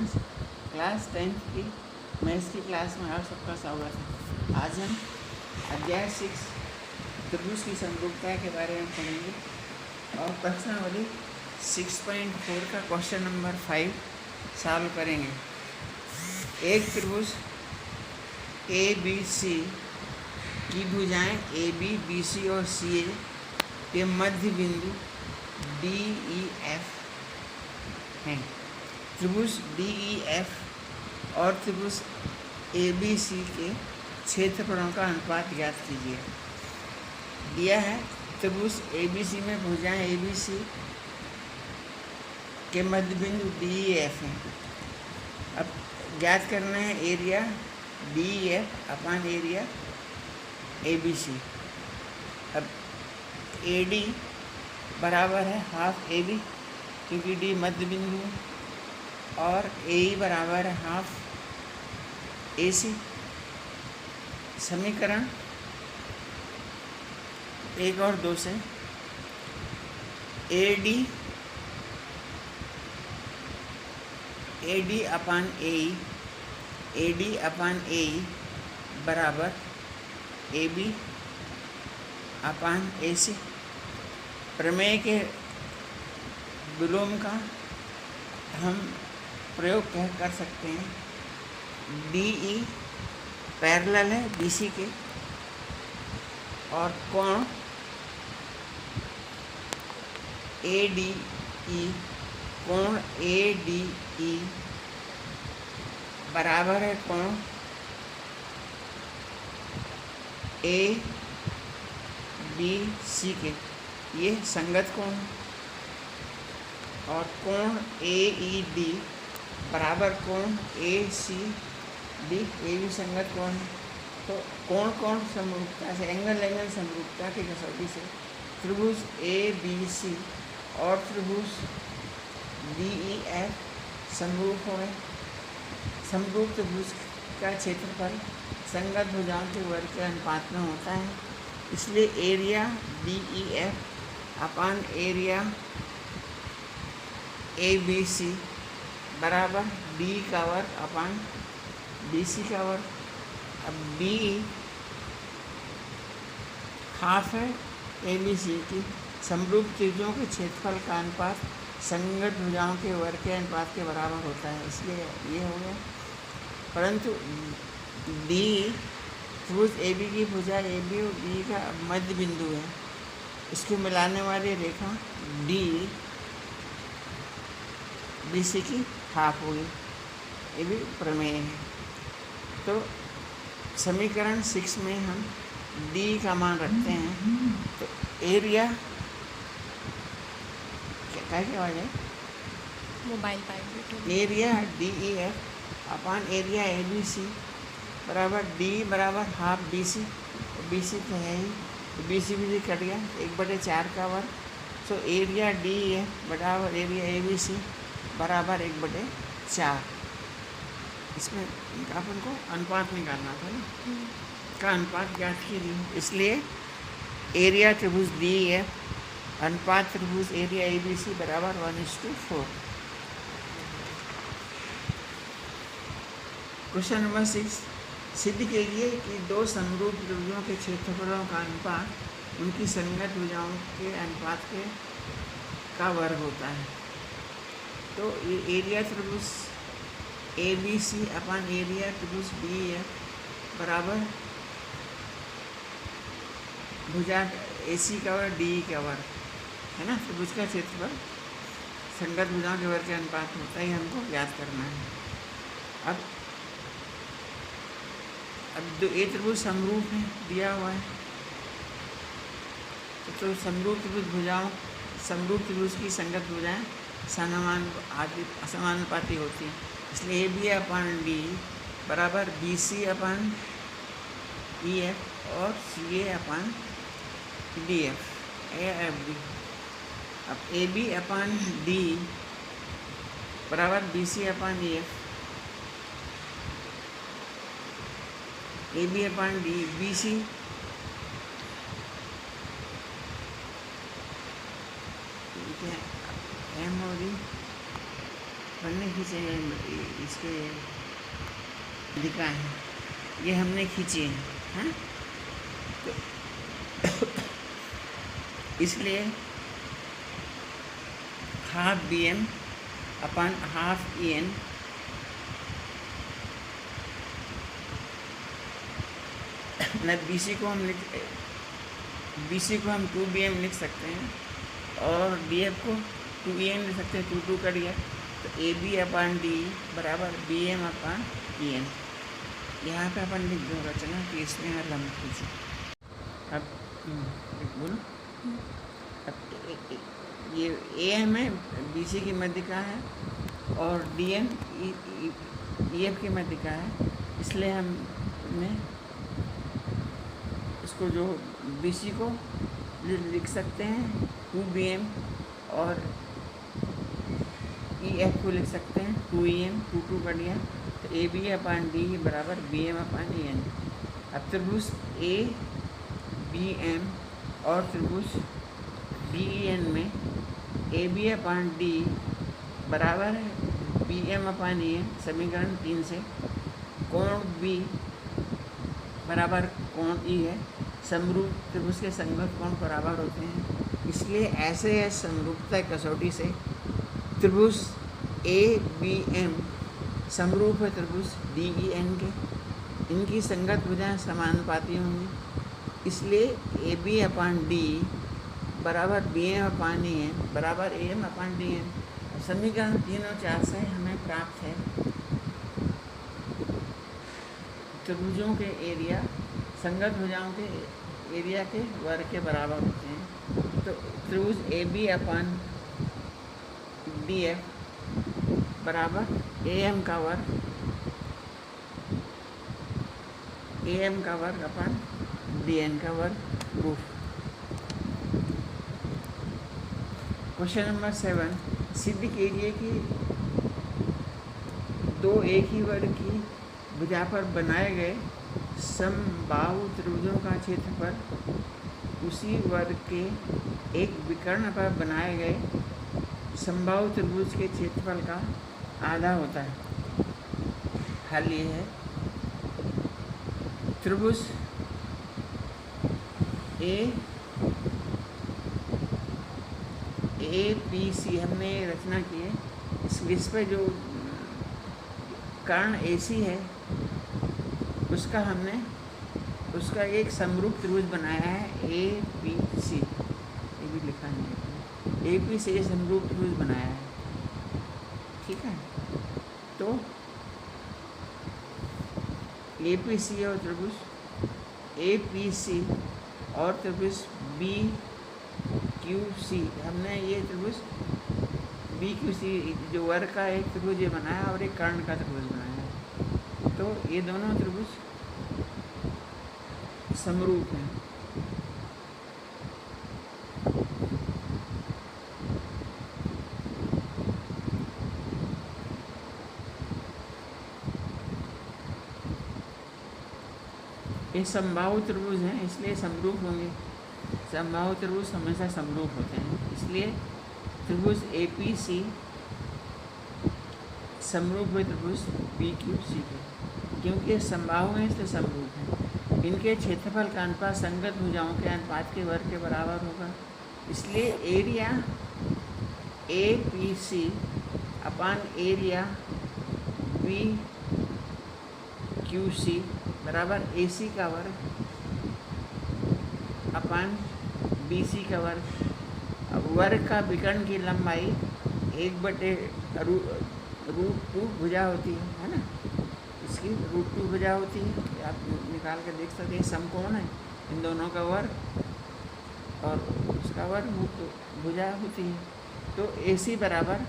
Students, class 10th की maths की class में आप सबका स्वागत है। आज हम अध्याय 6 त्रिभुज की समरूपता के बारे में पढ़ेंगे और प्रश्नावली 6.4 का क्वेश्चन नंबर 5 सॉल्व करेंगे। एक त्रिभुज ABC की भुजाएं AB, BC और CA के मध्य बिंदु DEF हैं। त्रिभुज DEF और त्रिभुज ABC के क्षेत्रफलों का अनुपात ज्ञात कीजिए। दिया है त्रिभुज ABC में भुजाएं ABC के मध्य बिंदु DEF हैं। अब ज्ञात करना है एरिया DEF अपान एरिया ABC। अब AD बराबर है हाफ AB क्योंकि D मध्य बिंदु है, और AE बराबर है हाफ AC। समीकरण 1 और 2 से AD अपान AE बराबर AB अपान AC। प्रमेय के विलोम का हम प्रयोग कर सकते हैं। DE पैरेलल है BC के और कोण ADE बराबर है कोण ABC के। ये संगत कोण है और कोण AED बराबर कोण ACD, ये भी संगत कोण है। तो कोण समरूपता से एंगल समरूपता की कसौटी से त्रिभुज ABC और त्रिभुज DEF समरूप हो गए। समरूप त्रिभुज का क्षेत्रफल संगत भुजाओं के वर्ग के अनुपात में होता है, इसलिए एरिया DEF अपान एरिया ABC बराबर D का वर्ग अपान BC का वर्ग। अब D हाफ है ABC की। समरूप त्रिभुजों के क्षेत्रफल का अनुपात संगत भुजाओं के वर्ग के अनुपात के बराबर होता है, इसलिए ये हो गया। परंतु D त्रिभुज AB की भुजा AB और B का मध्य बिंदु है, इसको मिलाने वाली रेखा D BC की हाफ होगी, ये भी प्रमेय है। तो समीकरण 6 में हम D का मान रखते हैं, तो एरिया क्या आवाज है मोबाइल पाइप एरिया DEF अपान एरिया ABC बराबर D बराबर हाफ BC। BC तो है ही, तो BC भी कट गया, 1/4 का वर्ग। सो एरिया DEF बराबर एरिया ABC बराबर 1/4। इसमें अपन को अनुपात निकालना था ना, का अनुपात ज्ञात कीजिए। इसलिए एरिया त्रिभुज DEF अनुपात त्रिभुज एरिया ABC बराबर 1:4। क्वेश्चन नंबर 6, सिद्ध कीजिए कि दो समरूप त्रिभुजों के क्षेत्रफलों का अनुपात उनकी संगत भुजाओं के अनुपात का वर्ग होता है। तो ये एरिया त्रिभुज ABC अपान एरिया त्रिभुज DEF बराबर भुजा AC का वर्ग DE का वर्ग है ना। त्रिभुज का क्षेत्रफल संगत भुजाओं के वर्ग के अनुपात होता है, हमको ज्ञात करना है। अब ये त्रिभुज समरूप है, दिया हुआ है, तो समरूप त्रिभुज की संगत भुजाएं समानुपाती होती हैं, इसलिए AB अपान D बराबर BC अपान EF और CA अपान DF AFD। अब AB अपान D बराबर BC अपान EF, AB अपान D BC M और D हमने खींचे हैं, इसके दिखाए हैं, ये हमने खींचे हैं, हाँ। तो इसलिए half B M upon half E N B C को हम टू बी एम लिख सकते हैं और डी एफ को टू ई एन लिख सकते हैं, टू कर दिया तो ए बी अपन डी बराबर B M upon E N. यहाँ पे अपन लिख दो रचना कि इसमें हर लम्ब खींचे। अब बोलो, अब ये ए एम है, बी सी की मध्यिका है और डी एम ई एफ की मध्यिका है, इसलिए हमने इसको जो बी सी को लिख सकते हैं टू बी एम और ई एफ को लिख सकते हैं टू ई एम, टू कर दिया तो ए बी अपन डी बराबर B M upon E N. अब त्रिभुज ए बी एम और त्रिभुज डी ई एन में ए बी अपन डी बराबर है B M upon E N, समीकरण 3 से कोण बी बराबर कोण ई है, समरूप त्रिभुज के संगत कोण बराबर होते हैं, इसलिए ऐसे है समरूपता कसौटी से त्रिभुज ए बी एम समरूप है त्रिभुज डी ई एन के, इनकी संगत भुजाएं समानुपाती होंगी, इसलिए ए बी अपान डी बराबर B M upon E N बराबर A M upon D N. समीकरण 3 और 4 से हमें प्राप्त है त्रिभुजों के एरिया संगत भुजाओं के एरिया के वर्ग के बराबर होते हैं। तो त्रिभुज A B upon D F बराबर ए एम का वर्ग अपन डी एन का वर्ग प्रूफ। क्वेश्चन नंबर 7, सिद्ध कीजिए कि दो एक ही वर्ग की भुजा पर बनाए गए समबाहु त्रिभुजों का क्षेत्रफल उसी वर्ग के एक विकर्ण पर बनाए गए समबाहु त्रिभुज के क्षेत्रफल का आधा होता है। हल ये है, त्रिभुज ए पी सी हमने रचना की है, इस पर जो कर्ण ए सी है उसका एक समरूप त्रिभुज बनाया है ए पी सी, ये भी लिखा है, ए पी से समरूप त्रिभुज बनाया है, ठीक है। तो ए पी सी और त्रिभुज ए पी सी और त्रिभुज बी क्यू सी, हमने ये त्रिभुज बी क्यू सी जो वर्ग का एक त्रिभुज ये बनाया और एक कर्ण का त्रिभुज बनाया है, तो ये दोनों त्रिभुज समरूप हैं। ये समबाहु त्रिभुज हैं इसलिए समरूप होंगे, समबाहु त्रिभुज हमेशा समरूप होते हैं, इसलिए त्रिभुज ए पी सी समरूप है त्रिभुज बी क्यू सी के, क्योंकि ये समबाहु हैं इसलिए समरूप हैं। इनके क्षेत्रफल का अनुपात संगत भुजाओं के अनुपात के वर्ग के बराबर होगा, इसलिए area A P C upon area B Q C बराबर ए सी का वर्ग अपान बी सी का वर्ग। अब वर्ग का विकर्ण की लंबाई 1/√2 भुजा होती है ना, इसकी √2 भुजा होती है, आप निकाल कर देख सकते हैं। समकोण है, इन दोनों का वर्ग और उसका वर्ग भुजा होती है, तो ए सी बराबर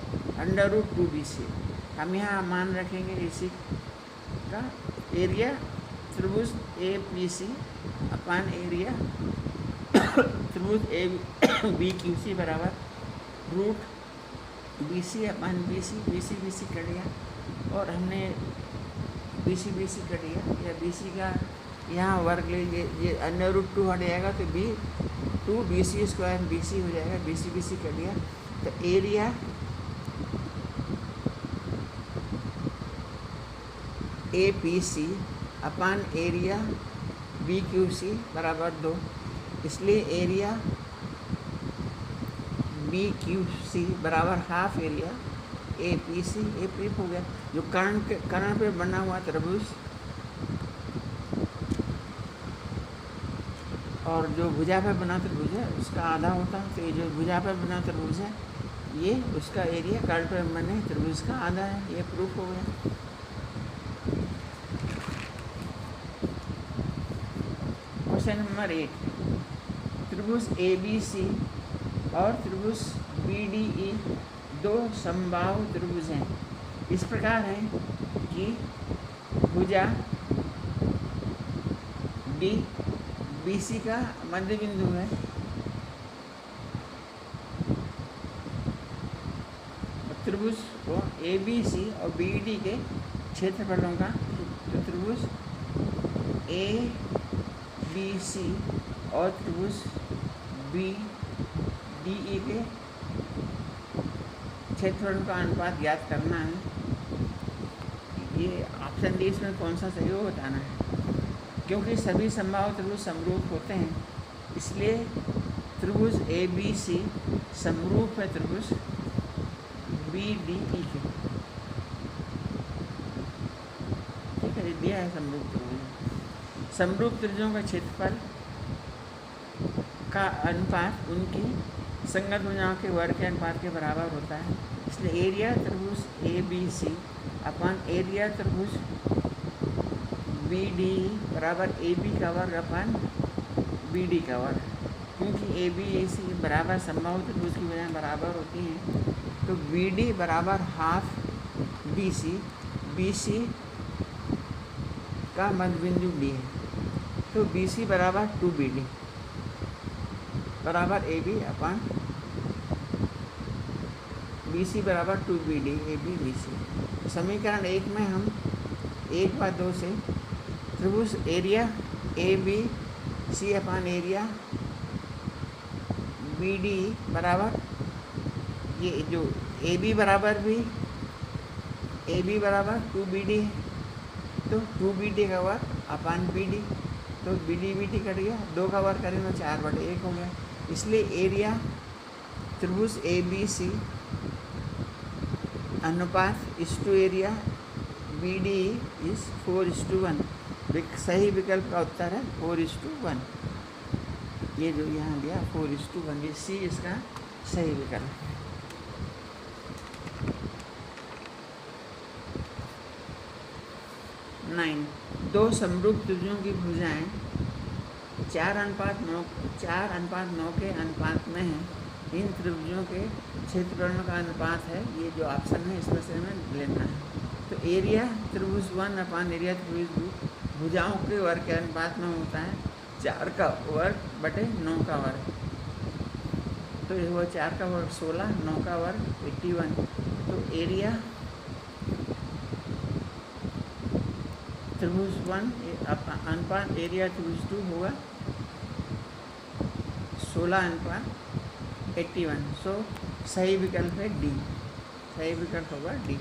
√2 बी सी। हम यहाँ मान रखेंगे ए सी का एरिया त्रिभुज ए पी सी अपान एरिया त्रिभुज ए बी क्यू सी बराबर √BC अपान BC कर दिया, और हमने BC कर दिया, या BC का यहाँ वर्ग ले ये √2 हट जाएगा तो 2BC² BC हो जाएगा, BC कर दिया। तो area A P C upon area B Q C बराबर 2, इसलिए एरिया बी क्यू सी बराबर half area A P C. A P हो गया जो कर्ण पे बना हुआ त्रिभुज और जो भुजा पे बना त्रिभुज है उसका आधा होता है, तो ये जो भुजा पे बना त्रिभुज है ये उसका एरिया कर्ण पे बने त्रिभुज का आधा है। ये प्रूफ हो गया। क्वेश्चन नंबर 8, त्रिभुज ए बी सी और त्रिभुज बी डी ई दो समबाहु त्रिभुज हैं। इस प्रकार है कि भुजा डी बी सी का मध्य बिंदु है, त्रिभुज को ए बी सी और बी डी के क्षेत्रफलों का, तो त्रिभुज ए बी सी और त्रिभुज बी डी ई के क्षेत्रफलों का अनुपात ज्ञात करना है। ये ऑप्शन डी इसमें कौन सा सही हो बताना है। क्योंकि सभी समबाहु त्रिभुज समरूप होते हैं इसलिए त्रिभुज ए बी सी समरूप है त्रिभुज बी डी ई के। ठीक है, दिया है समरूप त्रिभुज। समरूप त्रिभुजों का क्षेत्रफल का अनुपात उनकी संगत भुजाओं के वर्ग के अनुपात के बराबर होता है, इसलिए एरिया त्रिभुज A B C upon area त्रिभुज बी डी बराबर ए बी का वर्ग अपन बी डी का वर्ग। क्योंकि ए बी ए सी बराबर समबाहु त्रिभुज की भुजाएं बराबर होती हैं, तो बी डी बराबर हाफ बी सी का मध्य बिंदु डी है, तो बी सी बराबर 2 बी डी बराबर A B upon B C बराबर 2 B D A B B C. समीकरण 1 में हम 1/2 से त्रिभुज area A B C upon area B D बराबर ये जो ए बी बराबर 2 बी डी है, तो 2 बी डी का वर्ग अपन बी डी, तो बी डी कट गया, 2 का वर्ग करें तो 4/1 हो गया। इसलिए एरिया त्रिभुज ए बी सी अनुपात इस to area B D is 4:1। सही विकल्प का उत्तर है 4:1। ये जो यहाँ दिया 4:1, ये सी इसका सही विकल्प है। 9, दो समरूप त्रिभुजों की भुजाएं 4:9 के अनुपात में है। इन त्रिभुजों के क्षेत्रफलों का अनुपात है, ये जो ऑप्शन है इसमें से हमें लेना है। तो एरिया त्रिभुज 1 अपान एरिया त्रिभुज 2 भुजाओं के वर्ग के अनुपात में होता है 4 का वर्ग बटे 9 का वर्ग। तो ये हुआ 4 का वर्ग 16, 9 का वर्ग 81। तो एरिया त्रिभुज 1 अनुपात एरिया त्रिभुज 2 होगा 16:81। सो सही विकल्प है डी, सही विकल्प होगा डी।